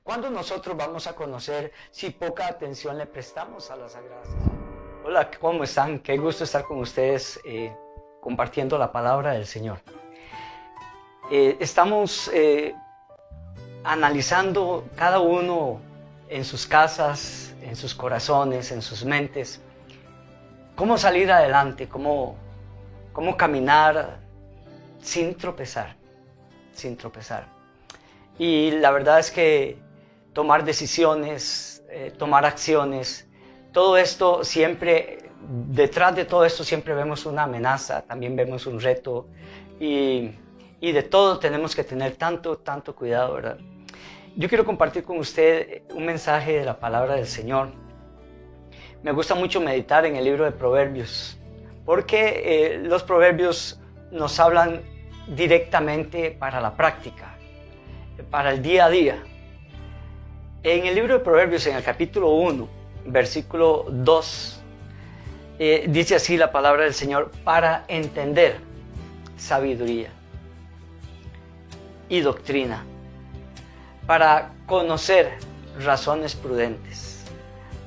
¿Cuándo nosotros vamos a conocer si poca atención le prestamos a las Sagradas Escrituras? Hola, ¿cómo están? Qué gusto estar con ustedes compartiendo la palabra del Señor. Estamos analizando cada uno en sus casas, en sus corazones, en sus mentes, cómo salir adelante, cómo caminar sin tropezar. Y la verdad es que tomar decisiones, tomar acciones, todo esto siempre, detrás de todo esto siempre vemos una amenaza, también vemos un reto y de todo tenemos que tener tanto cuidado, ¿verdad? Yo quiero compartir con usted un mensaje de la palabra del Señor. Me gusta mucho meditar en el libro de Proverbios, porque los proverbios nos hablan directamente para la práctica, para el día a día. En el libro de Proverbios, en el capítulo 1, versículo 2, dice así la palabra del Señor: para entender sabiduría y doctrina, para conocer razones prudentes,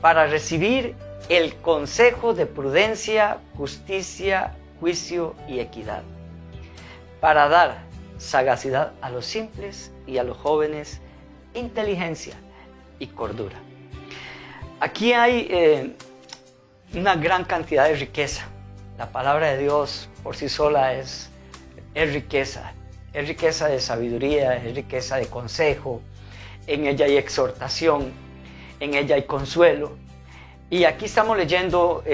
para recibir el consejo de prudencia, justicia, juicio y equidad, para dar sagacidad a los simples y a los jóvenes, inteligencia y cordura. Aquí hay una gran cantidad de riqueza. La palabra de Dios por sí sola es riqueza. Es riqueza de sabiduría, es riqueza de consejo. En ella hay exhortación, en ella hay consuelo. Y aquí estamos leyendo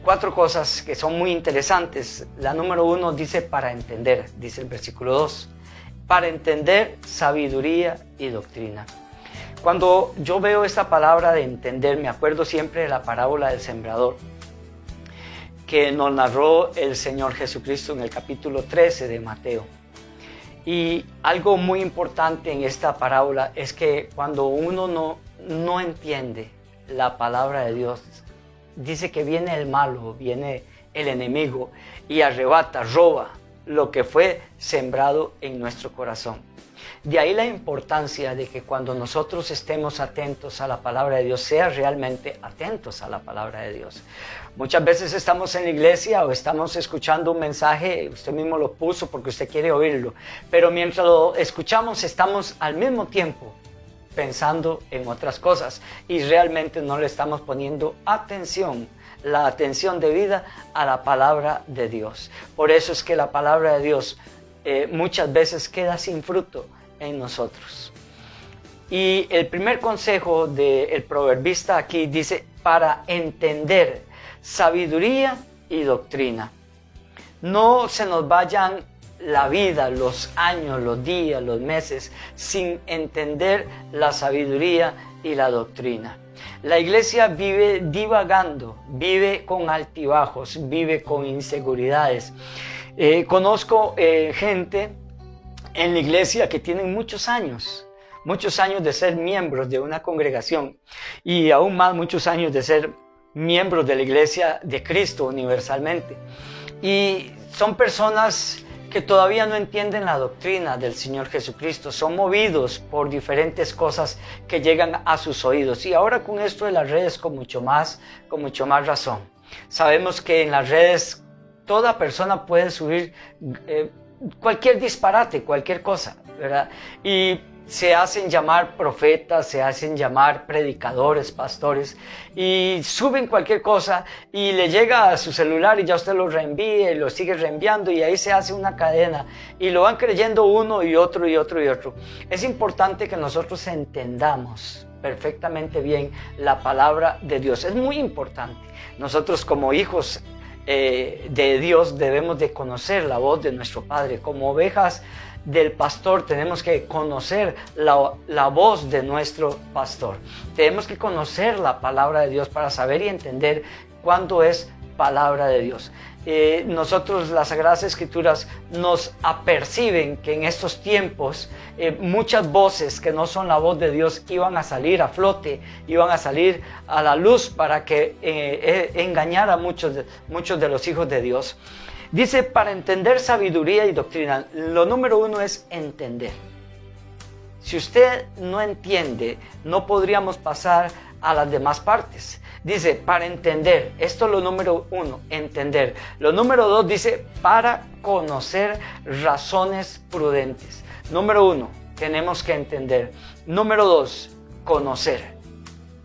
4 cosas que son muy interesantes. La número 1 dice para entender, dice el versículo 2. Para entender sabiduría y doctrina. Cuando yo veo esta palabra de entender, me acuerdo siempre de la parábola del sembrador, que nos narró el Señor Jesucristo en el capítulo 13 de Mateo. Y algo muy importante en esta parábola es que cuando uno no entiende la palabra de Dios, dice que viene el malo, viene el enemigo y arrebata, roba lo que fue sembrado en nuestro corazón. De ahí la importancia de que cuando nosotros estemos atentos a la palabra de Dios, sea realmente atentos a la palabra de Dios. Muchas veces estamos en la iglesia o estamos escuchando un mensaje, usted mismo lo puso porque usted quiere oírlo, pero mientras lo escuchamos estamos al mismo tiempo pensando en otras cosas y realmente no le estamos poniendo atención, la atención debida a la palabra de Dios. Por eso es que la palabra de Dios muchas veces queda sin fruto en nosotros. Y el primer consejo del proverbista aquí dice para entender sabiduría y doctrina. No se nos vayan la vida, los años, los días, los meses sin entender la sabiduría y la doctrina. La iglesia vive divagando, vive con altibajos, vive con inseguridades. Conozco gente en la iglesia que tienen muchos años de ser miembros de una congregación y aún más muchos años de ser miembros de la iglesia de Cristo universalmente. Y son personas que todavía no entienden la doctrina del Señor Jesucristo, son movidos por diferentes cosas que llegan a sus oídos. Y ahora con esto de las redes con mucho más razón. Sabemos que en las redes toda persona puede subir cualquier disparate, cualquier cosa, ¿verdad? Y se hacen llamar profetas, se hacen llamar predicadores, pastores, y suben cualquier cosa y le llega a su celular y ya usted lo reenvía y lo sigue reenviando y ahí se hace una cadena y lo van creyendo uno y otro y otro y otro. Es importante que nosotros entendamos perfectamente bien la palabra de Dios. Es muy importante. Nosotros como hijos de Dios debemos de conocer la voz de nuestro Padre. Como ovejas del pastor tenemos que conocer la voz de nuestro pastor. Tenemos que conocer la palabra de Dios para saber y entender cuándo es palabra de Dios. Nosotros, las Sagradas Escrituras nos aperciben que en estos tiempos muchas voces que no son la voz de Dios iban a salir a flote, iban a salir a la luz para que engañara a muchos de los hijos de Dios. Dice, para entender sabiduría y doctrina, lo número 1 es entender. Si usted no entiende, no podríamos pasar a las demás partes. Dice, para entender. Esto es lo número 1, entender. Lo número 2 dice, para conocer razones prudentes. Número 1, tenemos que entender. Número 2, conocer.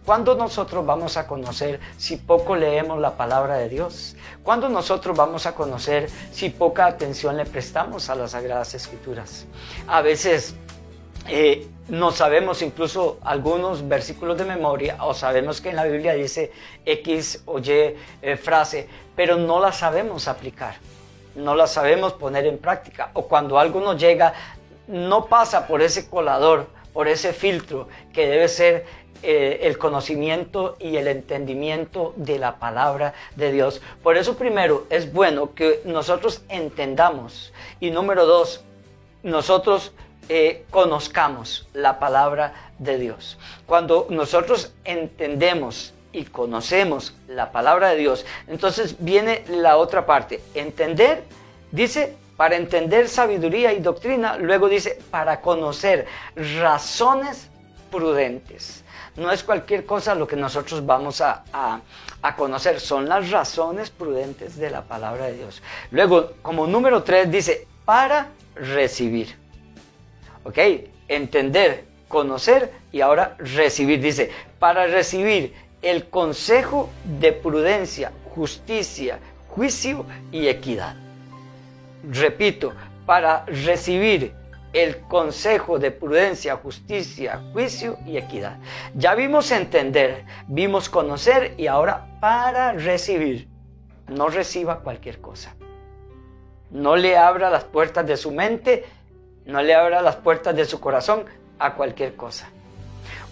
¿Cuándo nosotros vamos a conocer si poco leemos la palabra de Dios? ¿Cuándo nosotros vamos a conocer si poca atención le prestamos a las Sagradas Escrituras? A veces no sabemos incluso algunos versículos de memoria, o sabemos que en la Biblia dice X o Y frase, pero no la sabemos aplicar, no la sabemos poner en práctica. O cuando algo nos llega, no pasa por ese colador, por ese filtro que debe ser el conocimiento y el entendimiento de la palabra de Dios. Por eso primero es bueno que nosotros entendamos, y número 2, nosotros conozcamos la palabra de Dios. Cuando nosotros entendemos y conocemos la palabra de Dios, entonces viene la otra parte, entender. Dice, para entender sabiduría y doctrina. Luego dice, para conocer razones prudentes. No es cualquier cosa lo que nosotros vamos a conocer, son las razones prudentes de la palabra de Dios. Luego, como número 3, dice, para recibir. ¿Ok? Entender, conocer y ahora recibir. Dice, para recibir el consejo de prudencia, justicia, juicio y equidad. Repito, para recibir el consejo de prudencia, justicia, juicio y equidad. Ya vimos entender, vimos conocer y ahora para recibir. No reciba cualquier cosa. No le abra las puertas de su mente, no le abra las puertas de su corazón a cualquier cosa.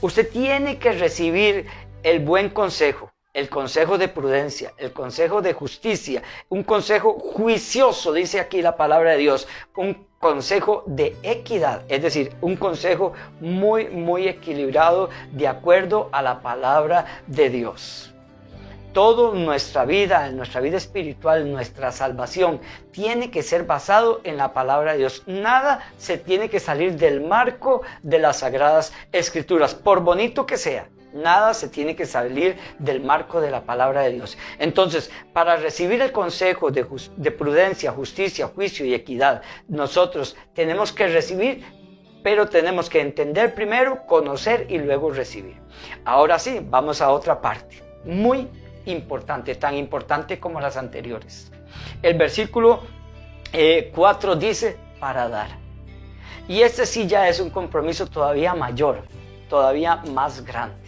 Usted tiene que recibir el buen consejo, el consejo de prudencia, el consejo de justicia, un consejo juicioso, dice aquí la palabra de Dios, un consejo de equidad, es decir, un consejo muy equilibrado de acuerdo a la palabra de Dios. Toda nuestra vida espiritual, nuestra salvación, tiene que ser basado en la palabra de Dios. Nada se tiene que salir del marco de las Sagradas Escrituras, por bonito que sea. Nada se tiene que salir del marco de la palabra de Dios. Entonces, para recibir el consejo de prudencia, justicia, juicio y equidad, nosotros tenemos que recibir, pero tenemos que entender primero, conocer y luego recibir. Ahora sí, vamos a otra parte, muy importante, tan importante como las anteriores. El versículo 4 dice, para dar. Y este sí ya es un compromiso todavía mayor, todavía más grande.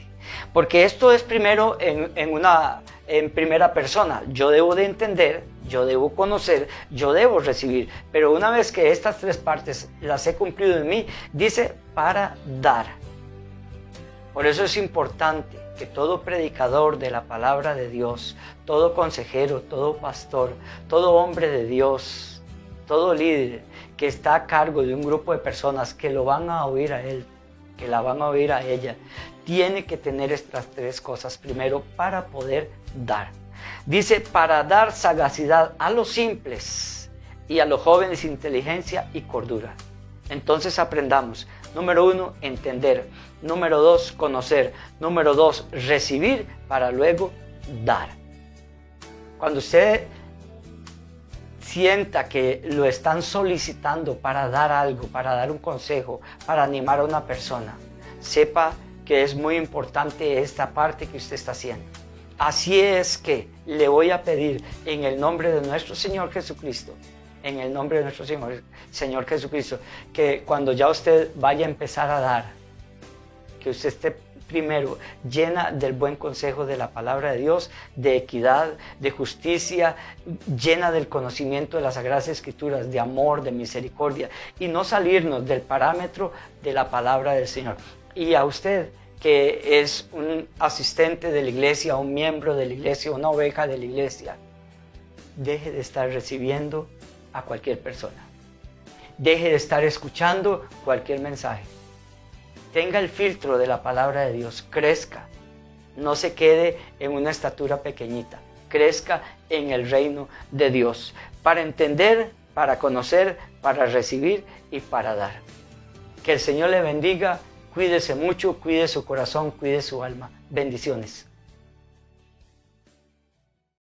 Porque esto es primero en primera persona. Yo debo de entender, yo debo conocer, yo debo recibir. Pero una vez que estas 3 partes las he cumplido en mí, dice para dar. Por eso es importante que todo predicador de la palabra de Dios, todo consejero, todo pastor, todo hombre de Dios, todo líder que está a cargo de un grupo de personas que lo van a oír a él, que la van a oír a ella, tiene que tener estas 3 cosas primero para poder dar. Dice, para dar sagacidad a los simples y a los jóvenes inteligencia y cordura. Entonces aprendamos. Número 1, entender. Número 2, conocer. Número 2, recibir para luego dar. Cuando usted sienta que lo están solicitando para dar algo, para dar un consejo, para animar a una persona, sepa que es muy importante esta parte que usted está haciendo. Así es que le voy a pedir en el nombre de nuestro Señor Jesucristo, en el nombre de nuestro Señor Jesucristo, que cuando ya usted vaya a empezar a dar, que usted esté primero llena del buen consejo de la palabra de Dios, de equidad, de justicia, llena del conocimiento de las Sagradas Escrituras, de amor, de misericordia, y no salirnos del parámetro de la palabra del Señor. Y a usted que es un asistente de la iglesia, un miembro de la iglesia, una oveja de la iglesia, deje de estar recibiendo a cualquier persona. Deje de estar escuchando cualquier mensaje. Tenga el filtro de la palabra de Dios, crezca. No se quede en una estatura pequeñita, crezca en el reino de Dios. Para entender, para conocer, para recibir y para dar. Que el Señor le bendiga. Cuídese mucho, cuide su corazón, cuide su alma. Bendiciones.